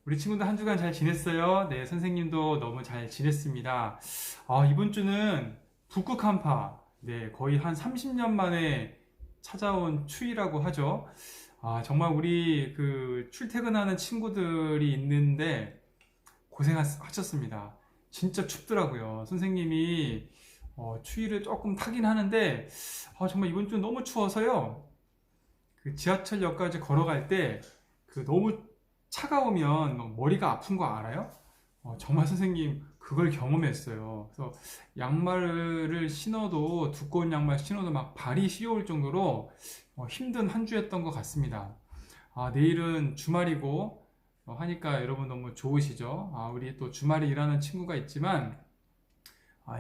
우리 친구들 한 주간 잘 지냈어요? 네, 선생님도 너무 잘 지냈습니다. 이번 주는 북극 한파, 네, 거의 한 30년 만에 찾아온 추위라고 하죠. 정말 우리 출퇴근하는 친구들이 있는데 고생하셨습니다. 진짜 춥더라고요. 선생님이 추위를 조금 타긴 하는데 정말 이번 주 너무 추워서요. 그 지하철역까지 걸어갈 때 너무 차가우면 막 머리가 아픈 거 알아요? 정말 선생님 그걸 경험했어요. 그래서 양말을 신어도 두꺼운 양말 신어도 막 발이 시려울 정도로 힘든 한 주였던 것 같습니다. 내일은 주말이고 하니까 여러분 너무 좋으시죠? 우리 또 주말에 일하는 친구가 있지만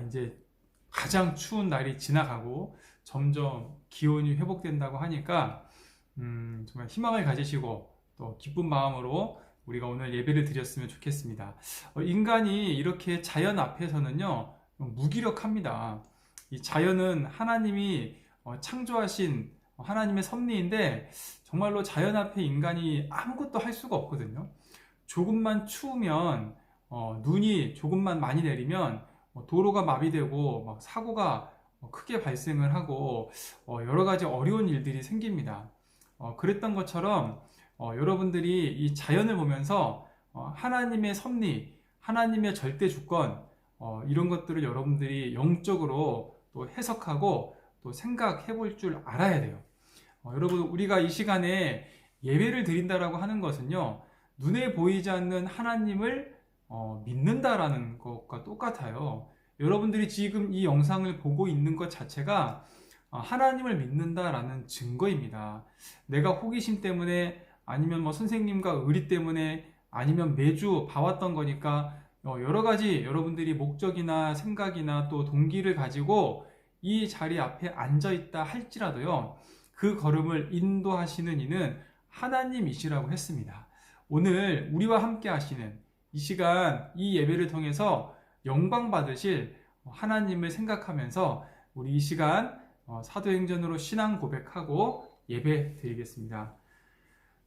이제 가장 추운 날이 지나가고 점점 기온이 회복된다고 하니까 정말 희망을 가지시고 또 기쁜 마음으로 우리가 오늘 예배를 드렸으면 좋겠습니다. 인간이 이렇게 자연 앞에서는요 무기력합니다. 이 자연은 하나님이 창조하신 하나님의 섭리인데 정말로 자연 앞에 인간이 아무것도 할 수가 없거든요. 조금만 추우면 눈이 조금만 많이 내리면 도로가 마비되고 막 사고가 크게 발생을 하고 여러 가지 어려운 일들이 생깁니다. 그랬던 것처럼 여러분들이 이 자연을 보면서 하나님의 섭리, 하나님의 절대 주권 이런 것들을 여러분들이 영적으로 또 해석하고 또 생각해 볼 줄 알아야 돼요. 여러분 우리가 이 시간에 예배를 드린다라고 하는 것은요 눈에 보이지 않는 하나님을 믿는다라는 것과 똑같아요. 여러분들이 지금 이 영상을 보고 있는 것 자체가 하나님을 믿는다라는 증거입니다. 내가 호기심 때문에 아니면 뭐 선생님과 의리 때문에 아니면 매주 봐왔던 거니까 여러 가지 여러분들이 목적이나 생각이나 또 동기를 가지고 이 자리 앞에 앉아 있다 할지라도요 그 걸음을 인도하시는 이는 하나님이시라고 했습니다. 오늘 우리와 함께 하시는 이 시간 이 예배를 통해서 영광 받으실 하나님을 생각하면서 우리 이 시간 사도행전으로 신앙 고백하고 예배 드리겠습니다.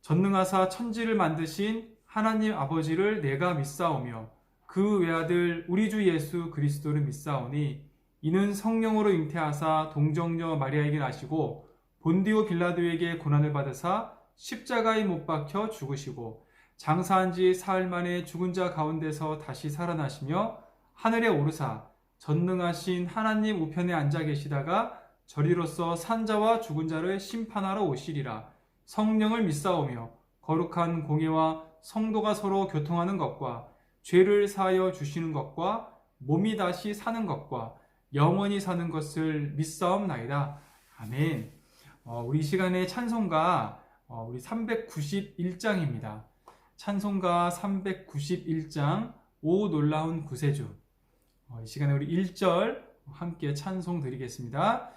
전능하사 천지를 만드신 하나님 아버지를 내가 믿사오며 그 외아들 우리 주 예수 그리스도를 믿사오니 이는 성령으로 잉태하사 동정녀 마리아에게 나시고 본디오 빌라도에게 고난을 받으사 십자가에 못 박혀 죽으시고 장사한 지 사흘 만에 죽은 자 가운데서 다시 살아나시며 하늘에 오르사 전능하신 하나님 우편에 앉아 계시다가 저리로서 산자와 죽은 자를 심판하러 오시리라. 성령을 믿사오며 거룩한 공예와 성도가 서로 교통하는 것과 죄를 사하여 주시는 것과 몸이 다시 사는 것과 영원히 사는 것을 믿사옵나이다. 아멘. 우리 시간의 찬송가 우리 391장입니다. 찬송가 391장 오 놀라운 구세주. 이 시간에 우리 1절 함께 찬송 드리겠습니다.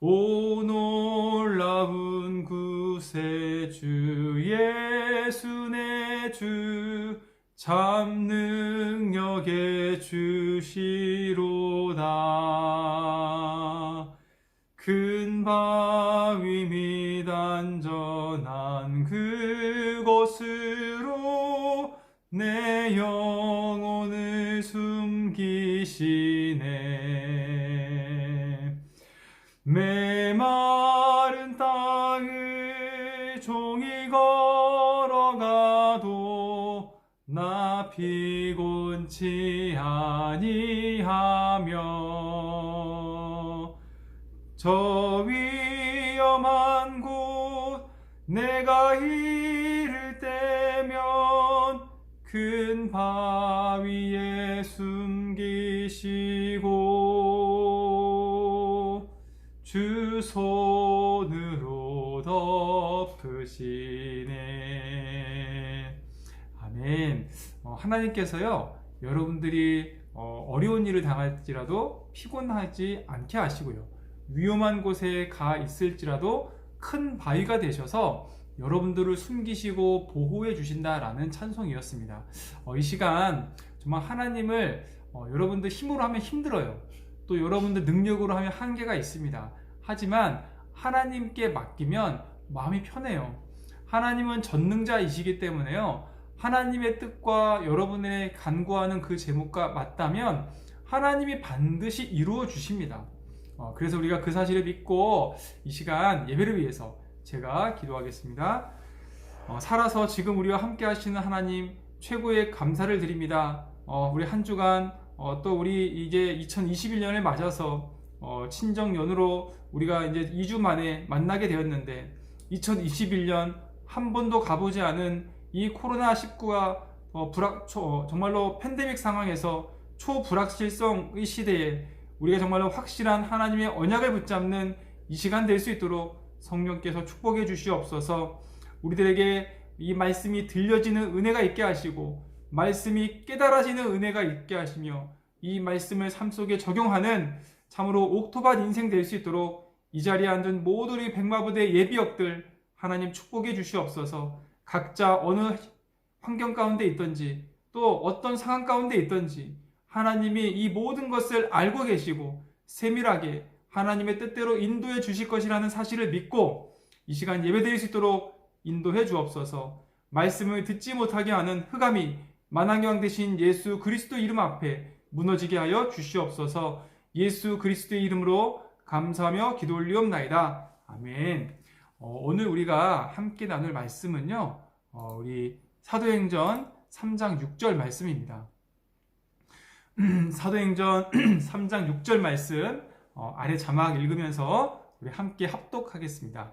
오 놀라운 구세주 예수 내 주 참 능력의 주시로다. 큰 바위 및 안전한 그곳으로 내 영혼을 숨기시네. 메마른 땅을 종이 걸어가도 나 피곤치 아니하며 저 위험한 곳 내가 이를 때면 큰 바위에 숨기시고 주 손으로 덮으시네. 아멘. 하나님께서요 여러분들이 어려운 일을 당할지라도 피곤하지 않게 하시고요 위험한 곳에 가 있을지라도 큰 바위가 되셔서 여러분들을 숨기시고 보호해 주신다라는 찬송이었습니다. 이 시간 정말 하나님을 여러분들 힘으로 하면 힘들어요. 또 여러분들 능력으로 하면 한계가 있습니다. 하지만 하나님께 맡기면 마음이 편해요. 하나님은 전능자이시기 때문에요. 하나님의 뜻과 여러분의 간구하는 그 제목과 맞다면 하나님이 반드시 이루어 주십니다. 그래서 우리가 그 사실을 믿고 이 시간 예배를 위해서 제가 기도하겠습니다. 살아서 지금 우리와 함께 하시는 하나님 최고의 감사를 드립니다. 우리 한 주간 또 우리 이제 2021년을 맞아서 친정연으로 우리가 이제 2주 만에 만나게 되었는데 2021년 한 번도 가보지 않은 이 코로나19가 정말로 팬데믹 상황에서 초불확실성의 시대에 우리가 정말로 확실한 하나님의 언약을 붙잡는 이 시간 될 수 있도록 성령께서 축복해 주시옵소서. 우리들에게 이 말씀이 들려지는 은혜가 있게 하시고 말씀이 깨달아지는 은혜가 있게 하시며 이 말씀을 삶 속에 적용하는 참으로 옥토밭 인생 될 수 있도록 이 자리에 앉은 모든 우리 백마부대 예비역들 하나님 축복해 주시옵소서. 각자 어느 환경 가운데 있든지 또 어떤 상황 가운데 있든지 하나님이 이 모든 것을 알고 계시고 세밀하게 하나님의 뜻대로 인도해 주실 것이라는 사실을 믿고 이 시간 예배드릴 수 있도록 인도해 주옵소서. 말씀을 듣지 못하게 하는 흑암이 만왕왕 되신 예수 그리스도 이름 앞에 무너지게 하여 주시옵소서. 예수 그리스도의 이름으로 감사하며 기도 올리옵나이다. 아멘. 오늘 우리가 함께 나눌 말씀은요, 우리 사도행전 3장 6절 말씀입니다. 사도행전 3장 6절 말씀 아래 자막 읽으면서 우리 함께 합독하겠습니다.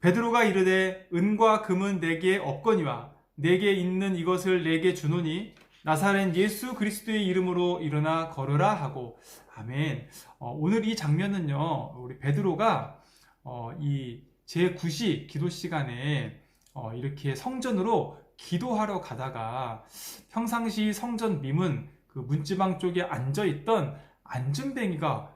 베드로가 이르되 은과 금은 내게 없거니와 내게 있는 이것을 내게 주노니 나사렛 예수 그리스도의 이름으로 일어나 걸으라 하고. 아멘. 오늘 이 장면은요, 우리 베드로가 이 제9시 기도 시간에 이렇게 성전으로 기도하러 가다가 평상시 성전 미문 그 문지방 쪽에 앉아있던 안진뱅이가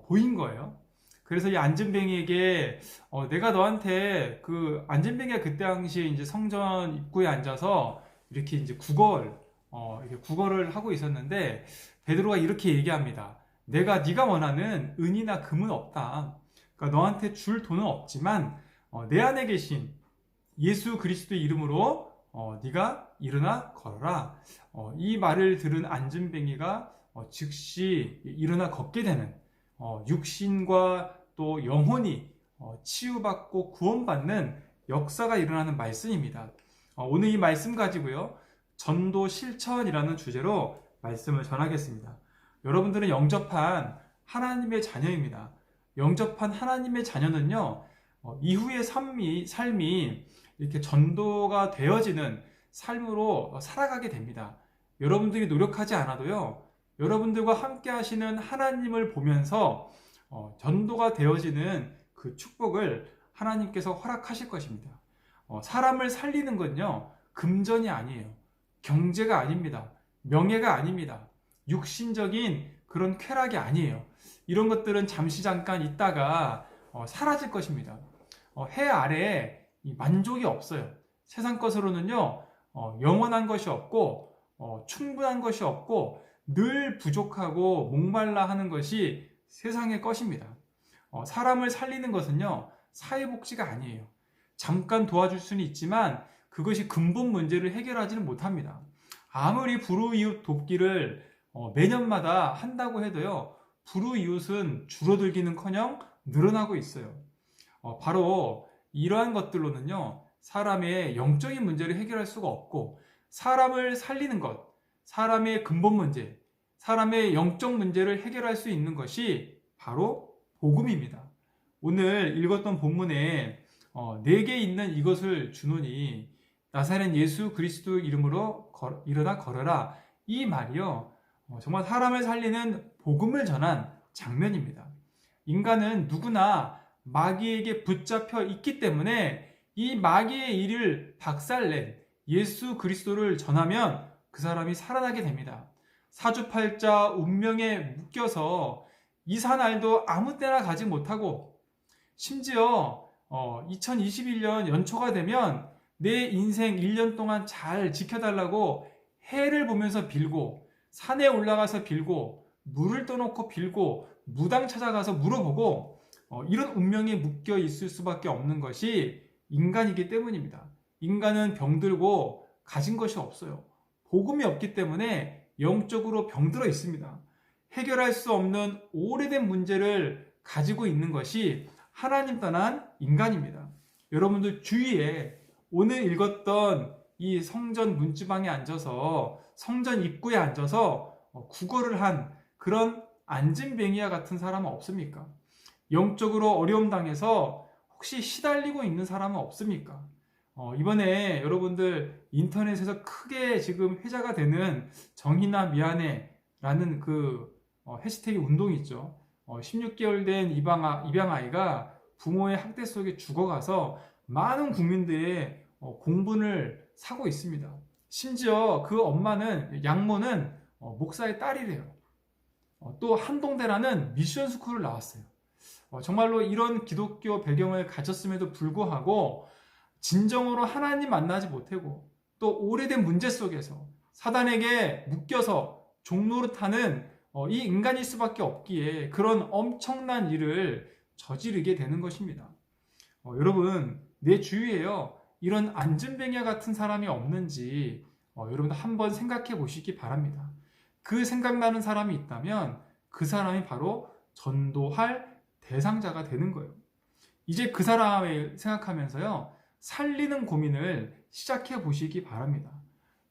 보인 거예요. 그래서 이 안진뱅이에게 내가 너한테 그 안진뱅이가 그때 당시에 이제 성전 입구에 앉아서 이렇게 이제 이렇게 구걸을 하고 있었는데 베드로가 이렇게 얘기합니다. 네가 원하는 은이나 금은 없다. 그러니까 너한테 줄 돈은 없지만 내 안에 계신 예수 그리스도의 이름으로 네가 일어나 걸어라. 이 말을 들은 안진뱅이가 즉시 일어나 걷게 되는 육신과 또 영혼이 치유받고 구원받는 역사가 일어나는 말씀입니다. 오늘 이 말씀 가지고요, 전도 실천이라는 주제로 말씀을 전하겠습니다. 여러분들은 영접한 하나님의 자녀입니다. 영접한 하나님의 자녀는요, 이후의 삶이 이렇게 전도가 되어지는 삶으로 살아가게 됩니다. 여러분들이 노력하지 않아도요, 여러분들과 함께 하시는 하나님을 보면서 전도가 되어지는 그 축복을 하나님께서 허락하실 것입니다. 사람을 살리는 건요, 금전이 아니에요. 경제가 아닙니다. 명예가 아닙니다. 육신적인 그런 쾌락이 아니에요. 이런 것들은 잠시 잠깐 있다가 사라질 것입니다. 해 아래에 이 만족이 없어요. 세상 것으로는요, 영원한 것이 없고 충분한 것이 없고 늘 부족하고 목말라 하는 것이 세상의 것입니다. 사람을 살리는 것은요, 사회복지가 아니에요. 잠깐 도와줄 수는 있지만 그것이 근본 문제를 해결하지는 못합니다. 아무리 불우이웃 돕기를 매년마다 한다고 해도요, 불우이웃은 줄어들기는커녕 늘어나고 있어요. 바로 이러한 것들로는요, 사람의 영적인 문제를 해결할 수가 없고, 사람을 살리는 것, 사람의 근본 문제, 사람의 영적 문제를 해결할 수 있는 것이 바로 복음입니다. 오늘 읽었던 본문에 내게 있는 이것을 주노니 나사렛 예수 그리스도 이름으로 일어나 걸어라. 이 말이요, 정말 사람을 살리는 복음을 전한 장면입니다. 인간은 누구나 마귀에게 붙잡혀 있기 때문에 이 마귀의 일을 박살낸 예수 그리스도를 전하면 그 사람이 살아나게 됩니다. 사주팔자 운명에 묶여서 이사날도 아무 때나 가지 못하고, 심지어 2021년 연초가 되면 내 인생 1년 동안 잘 지켜달라고 해를 보면서 빌고, 산에 올라가서 빌고, 물을 떠놓고 빌고, 무당 찾아가서 물어보고, 이런 운명에 묶여 있을 수밖에 없는 것이 인간이기 때문입니다. 인간은 병들고 가진 것이 없어요. 복음이 없기 때문에 영적으로 병들어 있습니다. 해결할 수 없는 오래된 문제를 가지고 있는 것이 하나님 떠난 인간입니다. 여러분들 주위에 오늘 읽었던 이 성전 문지방에 앉아서 성전 입구에 앉아서 구걸을 한 그런 안진뱅이와 같은 사람은 없습니까? 영적으로 어려움 당해서 혹시 시달리고 있는 사람은 없습니까? 이번에 여러분들 인터넷에서 크게 지금 회자가 되는 정희나 미안해 라는 그 해시태그 운동이 있죠. 16개월 된 입양아이가 부모의 학대 속에 죽어가서 많은 국민들의 공분을 사고 있습니다. 심지어 그 엄마는, 양모는 목사의 딸이래요. 또 한동대라는 미션 스쿨을 나왔어요. 정말로 이런 기독교 배경을 가졌음에도 불구하고 진정으로 하나님 만나지 못하고 또 오래된 문제 속에서 사단에게 묶여서 종노릇하는 이 인간일 수밖에 없기에 그런 엄청난 일을 저지르게 되는 것입니다. 여러분, 내 주위에요, 이런 안진뱅이와 같은 사람이 없는지 여러분 한번 생각해 보시기 바랍니다. 그 생각나는 사람이 있다면 그 사람이 바로 전도할 대상자가 되는 거예요. 이제 그 사람을 생각하면서요, 살리는 고민을 시작해 보시기 바랍니다.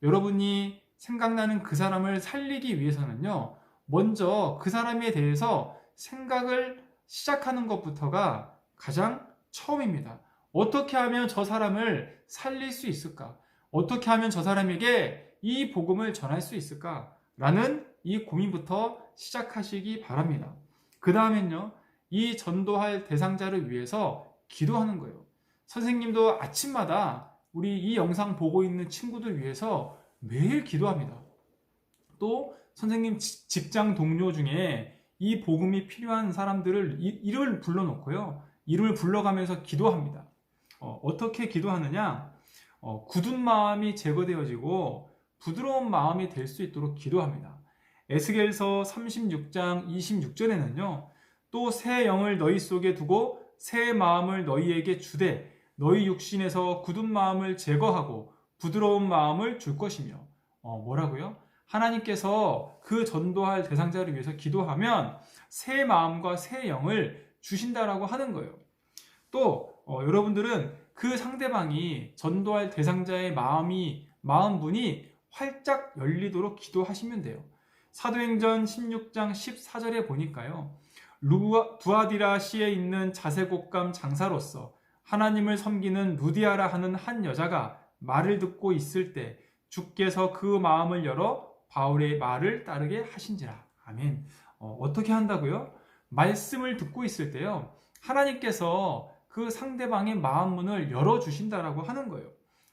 여러분이 생각나는 그 사람을 살리기 위해서는요, 먼저 그 사람에 대해서 생각을 시작하는 것부터가 가장 처음입니다. 어떻게 하면 저 사람을 살릴 수 있을까? 어떻게 하면 저 사람에게 이 복음을 전할 수 있을까? 라는 이 고민부터 시작하시기 바랍니다. 그 다음엔요, 이 전도할 대상자를 위해서 기도하는 거예요. 선생님도 아침마다 우리 이 영상 보고 있는 친구들 위해서 매일 기도합니다. 또 선생님 직장 동료 중에 이 복음이 필요한 사람들을 이름을 불러놓고요, 이름을 불러가면서 기도합니다. 어떻게 기도하느냐? 굳은 마음이 제거되어지고 부드러운 마음이 될 수 있도록 기도합니다. 에스겔서 36장 26절에는요, 또 새 영을 너희 속에 두고 새 마음을 너희에게 주되 너희 육신에서 굳은 마음을 제거하고 부드러운 마음을 줄 것이며, 뭐라고요? 하나님께서 그 전도할 대상자를 위해서 기도하면 새 마음과 새 영을 주신다라고 하는 거예요. 또 여러분들은 그 상대방이 전도할 대상자의 마음문이 활짝 열리도록 기도하시면 돼요. 사도행전 16장 14절에 보니까요, 두아디라시에 있는 자색옷감 장사로서 하나님을 섬기는 루디아라 하는 한 여자가 말을 듣고 있을 때 주께서 그 마음을 열어 바울의 말을 따르게 하신지라. 아멘. 어떻게 한다고요? 말씀을 듣고 있을 때요, 하나님께서 그 상대방의 마음문을 열어주신다라고 하는 거예요.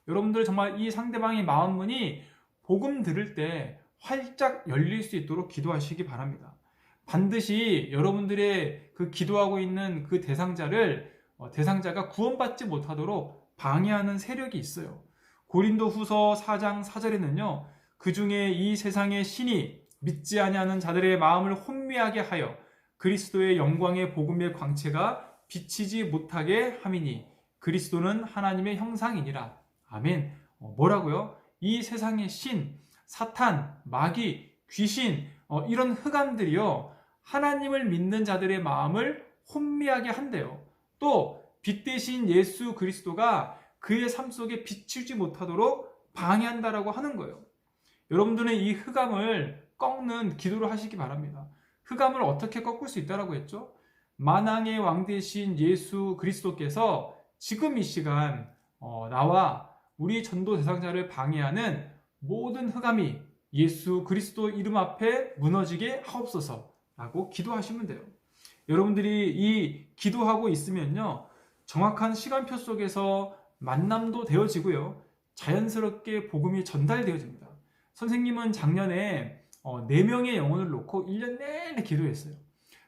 여러분들 정말 이 상대방의 마음문이 복음 들을 때 활짝 열릴 수 있도록 기도하시기 바랍니다. 반드시 여러분들의 그 기도하고 있는 그 대상자가 구원받지 못하도록 방해하는 세력이 있어요. 고린도 후서 4장 4절에는요, 그 중에 이 세상의 신이 믿지 아니하는 자들의 마음을 혼미하게 하여 그리스도의 영광의 복음의 광채가 비치지 못하게 함이니 그리스도는 하나님의 형상이니라. 아멘. 뭐라고요? 이 세상의 신, 사탄, 마귀, 귀신, 이런 흑암들이요, 하나님을 믿는 자들의 마음을 혼미하게 한대요. 또 빛 대신 예수 그리스도가 그의 삶 속에 비추지 못하도록 방해한다라고 하는 거예요. 여러분들은 이 흑암을 꺾는 기도를 하시기 바랍니다. 흑암을 어떻게 꺾을 수 있다라고 했죠? 만왕의 왕 대신 예수 그리스도께서 지금 이 시간 나와 우리 전도 대상자를 방해하는 모든 흑암이 예수 그리스도 이름 앞에 무너지게 하옵소서라고 기도하시면 돼요. 여러분들이 이 기도하고 있으면요, 정확한 시간표 속에서 만남도 되어지고요, 자연스럽게 복음이 전달되어집니다. 선생님은 작년에 4명의 영혼을 놓고 1년 내내 기도했어요.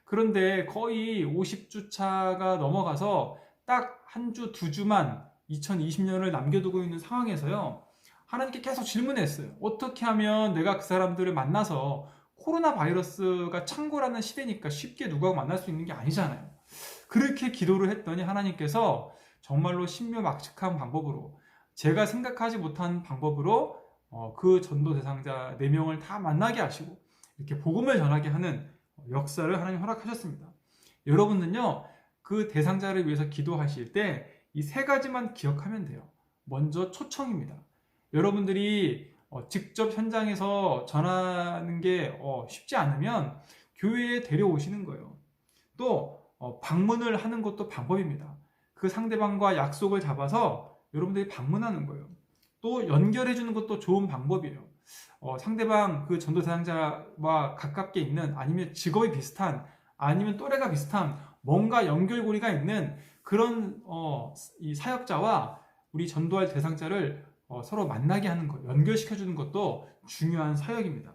그런데 거의 50주차가 넘어가서 딱 한 주, 2주만 2020년을 남겨두고 있는 상황에서요, 하나님께 계속 질문했어요. 어떻게 하면 내가 그 사람들을 만나서, 코로나 바이러스가 창궐하는 시대니까 쉽게 누구하고 만날 수 있는 게 아니잖아요. 그렇게 기도를 했더니 하나님께서 정말로 신묘막측한 방법으로 제가 생각하지 못한 방법으로 그 전도 대상자 4명을 다 만나게 하시고 이렇게 복음을 전하게 하는 역사를 하나님 허락하셨습니다. 여러분은요, 그 대상자를 위해서 기도하실 때 이 3가지만 기억하면 돼요. 먼저 초청입니다. 여러분들이 직접 현장에서 전하는 게 쉽지 않으면 교회에 데려오시는 거예요. 또 방문을 하는 것도 방법입니다. 그 상대방과 약속을 잡아서 여러분들이 방문하는 거예요. 또 연결해 주는 것도 좋은 방법이에요. 상대방 그 전도 대상자와 가깝게 있는, 아니면 직업이 비슷한, 아니면 또래가 비슷한 뭔가 연결고리가 있는 그런 이 사역자와 우리 전도할 대상자를 서로 만나게 하는 것, 연결시켜 주는 것도 중요한 사역입니다.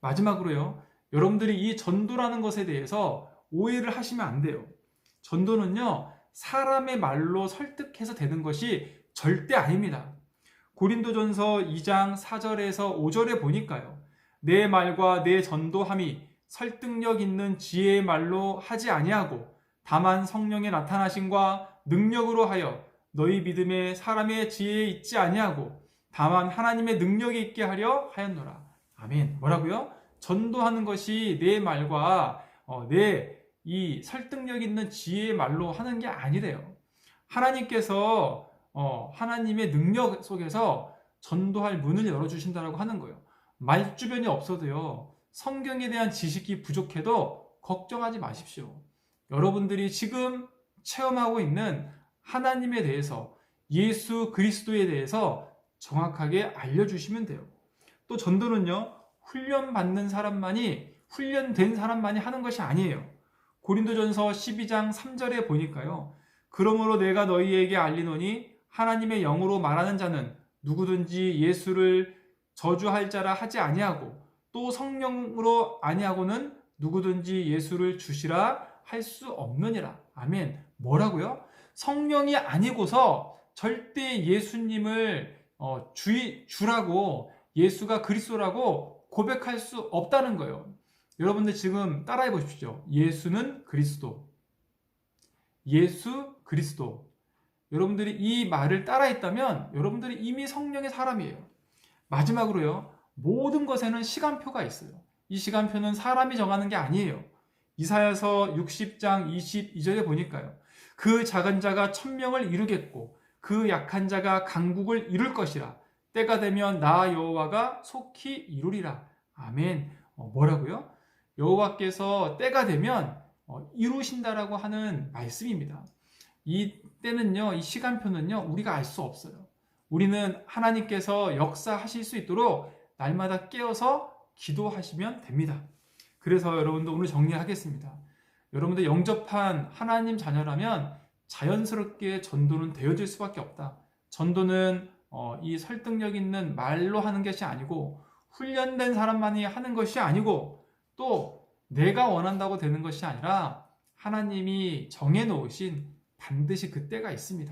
마지막으로요, 여러분들이 이 전도라는 것에 대해서 오해를 하시면 안 돼요. 전도는요, 사람의 말로 설득해서 되는 것이 절대 아닙니다. 고린도전서 2장 4절에서 5절에 보니까요, 내 말과 내 전도함이 설득력 있는 지혜의 말로 하지 아니하고 다만 성령의 나타나심과 능력으로 하여 너희 믿음에 사람의 지혜에 있지 아니하고 다만 하나님의 능력이 있게 하려 하였노라. 아멘. 뭐라고요? 전도하는 것이 내 말과 내 이 설득력 있는 지혜의 말로 하는 게 아니래요. 하나님께서 하나님의 능력 속에서 전도할 문을 열어주신다라고 하는 거예요. 말주변이 없어도요, 성경에 대한 지식이 부족해도 걱정하지 마십시오. 여러분들이 지금 체험하고 있는 하나님에 대해서, 예수 그리스도에 대해서 정확하게 알려주시면 돼요. 또 전도는요, 훈련된 사람만이 하는 것이 아니에요. 고린도전서 12장 3절에 보니까요, 그러므로 내가 너희에게 알리노니 하나님의 영으로 말하는 자는 누구든지 예수를 저주할 자라 하지 아니하고 또 성령으로 아니하고는 누구든지 예수를 주시라 할 수 없느니라. 아멘. 뭐라고요? 성령이 아니고서 절대 예수님을 주라고, 예수가 그리스도라고 고백할 수 없다는 거예요. 여러분들 지금 따라해 보십시오. 예수는 그리스도. 예수 그리스도. 여러분들이 이 말을 따라했다면 여러분들이 이미 성령의 사람이에요. 마지막으로요, 모든 것에는 시간표가 있어요. 이 시간표는 사람이 정하는 게 아니에요. 이사야서 60장 22절에 보니까요, 그 작은 자가 1000명을 이루겠고 그 약한 자가 강국을 이룰 것이라. 때가 되면 나 여호와가 속히 이루리라. 아멘. 뭐라고요? 여호와께서 때가 되면 이루신다라고 하는 말씀입니다. 이 때는요, 이 시간표는요, 우리가 알 수 없어요. 우리는 하나님께서 역사하실 수 있도록 날마다 깨어서 기도하시면 됩니다. 그래서 여러분들 오늘 정리하겠습니다. 여러분들 영접한 하나님 자녀라면 자연스럽게 전도는 되어질 수밖에 없다. 전도는 이 설득력 있는 말로 하는 것이 아니고, 훈련된 사람만이 하는 것이 아니고, 또 내가 원한다고 되는 것이 아니라 하나님이 정해놓으신 반드시 그 때가 있습니다.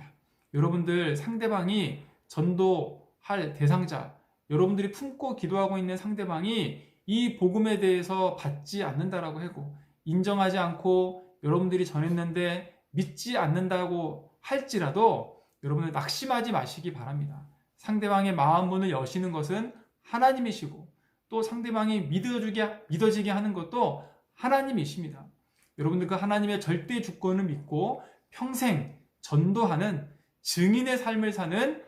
여러분들 상대방이 전도할 대상자, 여러분들이 품고 기도하고 있는 상대방이 이 복음에 대해서 받지 않는다라고 하고, 인정하지 않고 여러분들이 전했는데 믿지 않는다고 할지라도 여러분들 낙심하지 마시기 바랍니다. 상대방의 마음 문을 여시는 것은 하나님이시고, 또 상대방이 믿어지게 하는 것도 하나님이십니다. 여러분들 그 하나님의 절대 주권을 믿고 평생 전도하는 증인의 삶을 사는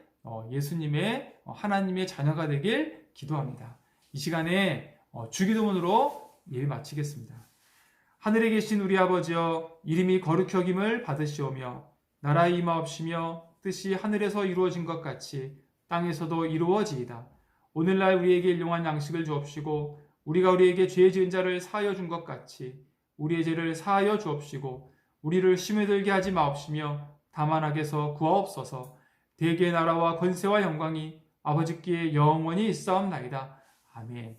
예수님의 하나님의 자녀가 되길 기도합니다. 이 시간에 주기도문으로 예배 마치겠습니다. 하늘에 계신 우리 아버지여, 이름이 거룩히 여김을 받으시오며 나라의 임하옵시며 뜻이 하늘에서 이루어진 것 같이 땅에서도 이루어지이다. 오늘날 우리에게 일용할 양식을 주옵시고 우리가 우리에게 죄 지은 자를 사하여 준 것 같이 우리의 죄를 사하여 주옵시고 우리를 시험에 들게 하지 마옵시며 다만 악에서 구하옵소서. 대개의 나라와 권세와 영광이 아버지께 영원히 있사옵나이다. 아멘.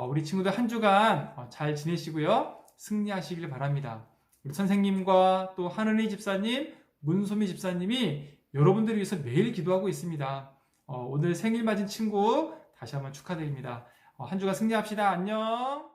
우리 친구들 한 주간 잘 지내시고요, 승리하시길 바랍니다. 우리 선생님과 또 하은희 집사님, 문소미 집사님이 여러분들을 위해서 매일 기도하고 있습니다. 오늘 생일 맞은 친구 다시 한번 축하드립니다. 한 주간 승리합시다. 안녕.